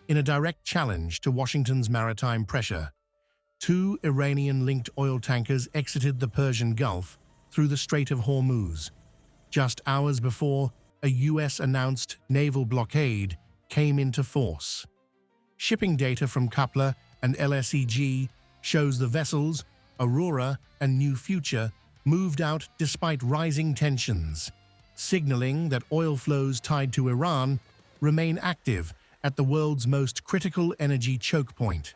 In a direct challenge to Washington's maritime pressure, two Iranian-linked oil tankers exited the Persian Gulf through the Strait of Hormuz, just hours before a U.S.-announced naval blockade came into force. Shipping data from Kpler and LSEG shows the vessels, Aurora and New Future, moved out despite rising tensions, signaling that oil flows tied to Iran remain active at the world's most critical energy choke point.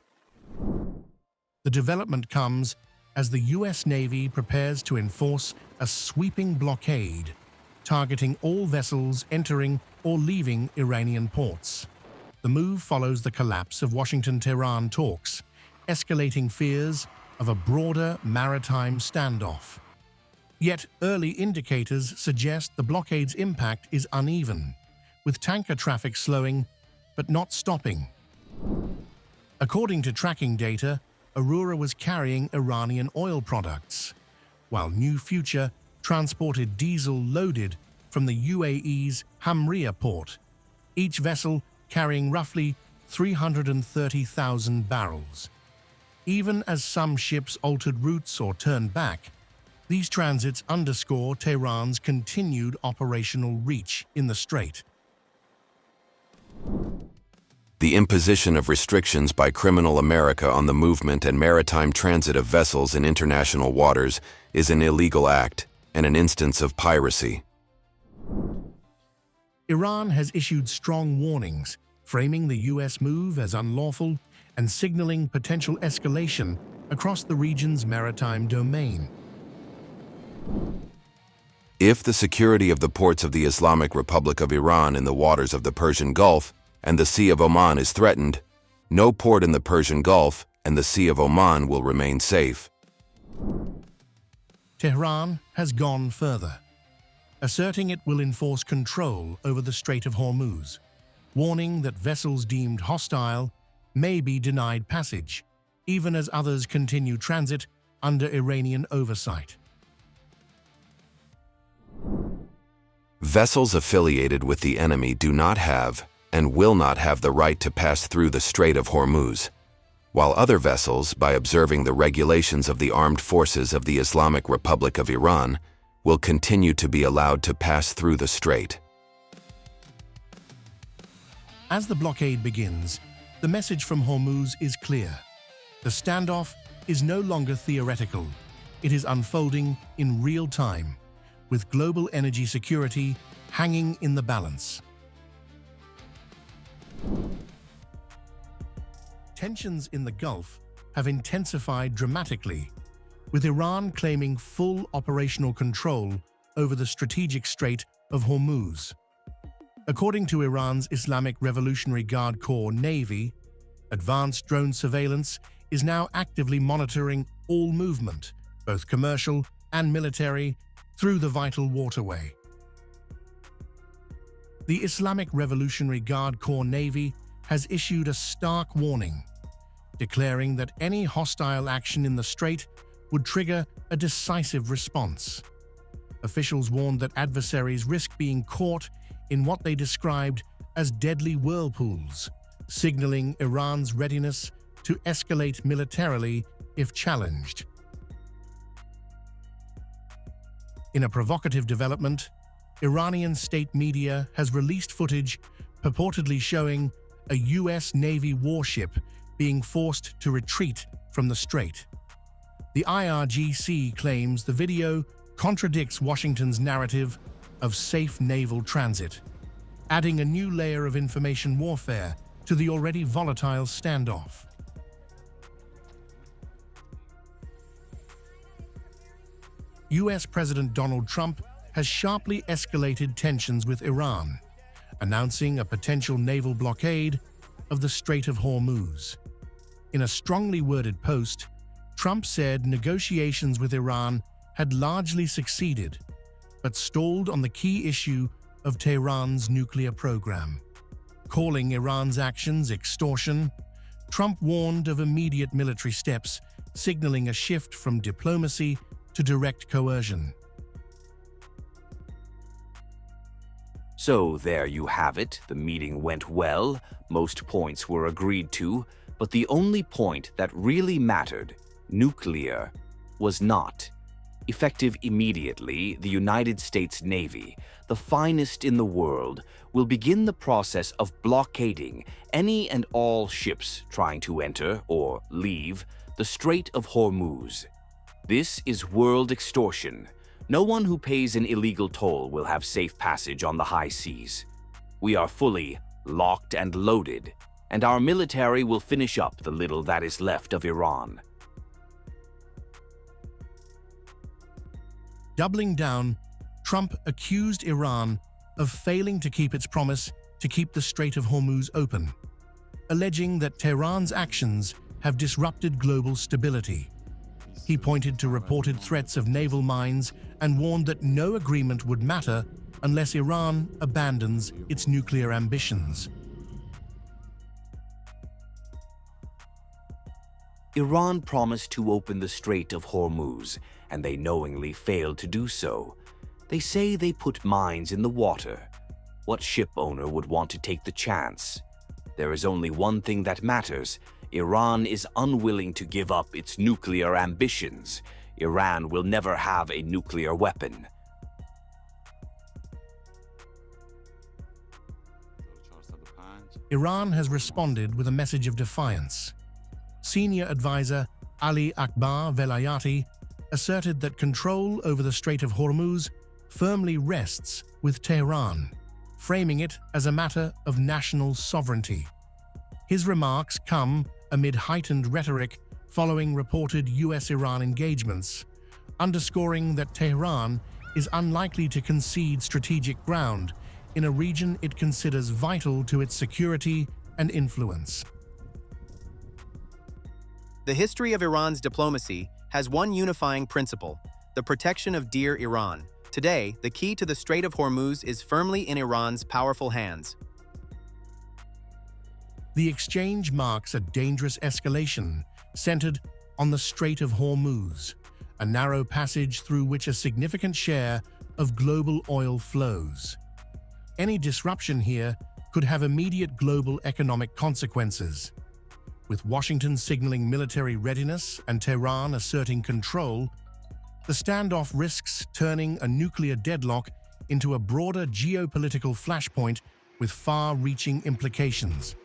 The development comes as the U.S. Navy prepares to enforce a sweeping blockade, targeting all vessels entering or leaving Iranian ports. The move follows the collapse of Washington-Tehran talks, escalating fears of a broader maritime standoff. Yet early indicators suggest the blockade's impact is uneven, with tanker traffic slowing but not stopping. According to tracking data, Aurora was carrying Iranian oil products, while New Future transported diesel loaded from the UAE's Hamria port, each vessel carrying roughly 330,000 barrels. Even as some ships altered routes or turned back, these transits underscore Tehran's continued operational reach in the strait. The imposition of restrictions by criminal America on the movement and maritime transit of vessels in international waters is an illegal act and an instance of piracy. Iran has issued strong warnings, framing the U.S. move as unlawful and signaling potential escalation across the region's maritime domain. If the security of the ports of the Islamic Republic of Iran in the waters of the Persian Gulf and the Sea of Oman is threatened, no port in the Persian Gulf and the Sea of Oman will remain safe. Tehran has gone further, asserting it will enforce control over the Strait of Hormuz, warning that vessels deemed hostile may be denied passage, even as others continue transit under Iranian oversight. Vessels affiliated with the enemy do not have and will not have the right to pass through the Strait of Hormuz, while other vessels, by observing the regulations of the armed forces of the Islamic Republic of Iran, will continue to be allowed to pass through the strait. As the blockade begins, the message from Hormuz is clear. The standoff is no longer theoretical. It is unfolding in real time, with global energy security hanging in the balance. Tensions in the Gulf have intensified dramatically, with Iran claiming full operational control over the strategic Strait of Hormuz. According to Iran's Islamic Revolutionary Guard Corps Navy, advanced drone surveillance is now actively monitoring all movement, both commercial and military, through the vital waterway. The Islamic Revolutionary Guard Corps Navy has issued a stark warning, declaring that any hostile action in the strait would trigger a decisive response. Officials warned that adversaries risk being caught in what they described as deadly whirlpools, signaling Iran's readiness to escalate militarily if challenged. In a provocative development, Iranian state media has released footage purportedly showing a U.S. Navy warship being forced to retreat from the strait. The IRGC claims the video contradicts Washington's narrative of safe naval transit, adding a new layer of information warfare to the already volatile standoff. U.S. President Donald Trump has sharply escalated tensions with Iran, announcing a potential naval blockade of the Strait of Hormuz. In a strongly worded post, Trump said negotiations with Iran had largely succeeded, but stalled on the key issue of Tehran's nuclear program. Calling Iran's actions extortion, Trump warned of immediate military steps, signaling a shift from diplomacy to direct coercion. So there you have it. The meeting went well, most points were agreed to, but the only point that really mattered, nuclear, was not. Effective immediately, the United States Navy, the finest in the world, will begin the process of blockading any and all ships trying to enter or leave the Strait of Hormuz. This is world extortion. No one who pays an illegal toll will have safe passage on the high seas. We are fully locked and loaded, and our military will finish up the little that is left of Iran. Doubling down, Trump accused Iran of failing to keep its promise to keep the Strait of Hormuz open, alleging that Tehran's actions have disrupted global stability. He pointed to reported threats of naval mines and warned that no agreement would matter unless Iran abandons its nuclear ambitions. Iran promised to open the Strait of Hormuz, and they knowingly failed to do so. They say they put mines in the water. What ship owner would want to take the chance? There is only one thing that matters. Iran is unwilling to give up its nuclear ambitions. Iran will never have a nuclear weapon. Iran has responded with a message of defiance. Senior advisor Ali Akbar Velayati asserted that control over the Strait of Hormuz firmly rests with Tehran, framing it as a matter of national sovereignty. His remarks come amid heightened rhetoric following reported U.S. Iran engagements, underscoring that Tehran is unlikely to concede strategic ground in a region it considers vital to its security and influence. The history of Iran's diplomacy has one unifying principle: the protection of dear Iran. Today, the key to the Strait of Hormuz is firmly in Iran's powerful hands. The exchange marks a dangerous escalation centered on the Strait of Hormuz, a narrow passage through which a significant share of global oil flows. Any disruption here could have immediate global economic consequences. With Washington signaling military readiness and Tehran asserting control, the standoff risks turning a nuclear deadlock into a broader geopolitical flashpoint with far-reaching implications.